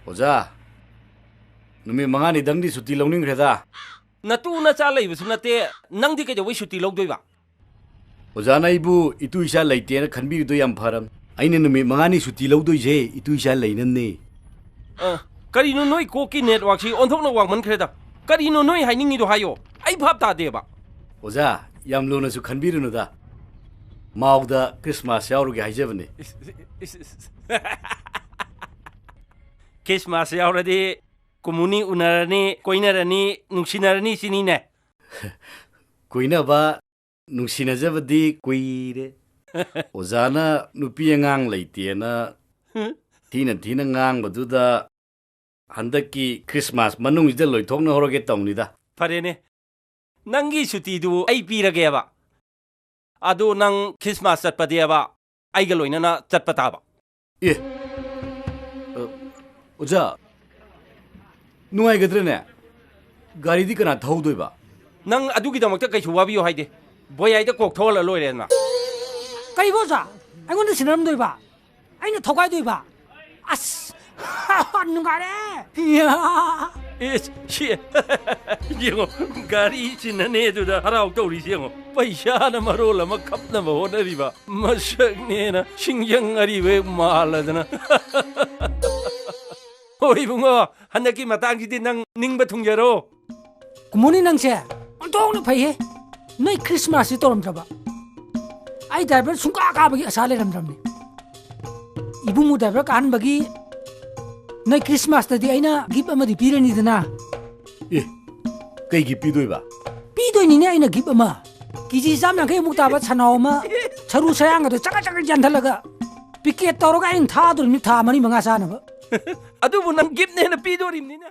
오자. 놈이 망하니 당디 수티 롱닝 그래다. 나투나 잘라이브스 나테 낭디 그저 왜 슈티 롱도이바. 오자나 이부 이투 이샤 라이테나 칸비도 얌 파람. 아이네 놈이 망하니 수티 롱도이제 이투 이샤 라이는네. 그리노 너희 고기 네트워크시 온통나 왕만 그래다. 그리노 너희 하이닝이도 하요. 아이 밥다 대바. 오자 얌로나수 칸비르노다. 마우다 크리스마스 야오르게 하이제버네. 크리스마스 야오르디 Kumuni unarani, koinarani, nungsinarani sinine. Koinaba, nungsinazabadi koire. Ozana nupiangang laitiana. Tina ngang baduda. Handaki Christmas manung ida loitong na horoge taunida. Parene. Nangi suti du ay pirage ba. Ado nang Christmas at padiaba. Ay galoy na tatpataba. Eh. Oza. Nuai gadrene. Gari di kana thaudo ba. Nang adu ki damak ta kai chuwabi yo haide. Boy ai da kok thola loi ren ma. Kai bo sa. Ai ngon sinam doi ba. Ai na thokai doi ba. As. Nungare. Ya. Is shit. Yengo gari chinane du da harau tori yengo. Paisa na marola ma kap na mo na riba. Masak ne na singyang ari we mala na. Oi bungo, handaki matang jidi nang ning batungero. Kumuni nang se. Ontong na phai he. Noi Christmas si toram traba. Ai driver sungka ka bagi asale ram ram ni. Ibu mu driver kan bagi noi Christmas ta di aina gift ama di pirani dana. Eh. Kai gi pidoi ba. Pidoi ni ne aina gift ama. Kiji jam yang kai mukta ba chanaw ma. Charu sayang ga chaka chaka janthalaga. Piket toroga in tha dur mi tha mani manga sa na ba. Aduh, nang gip na pidorim ni na.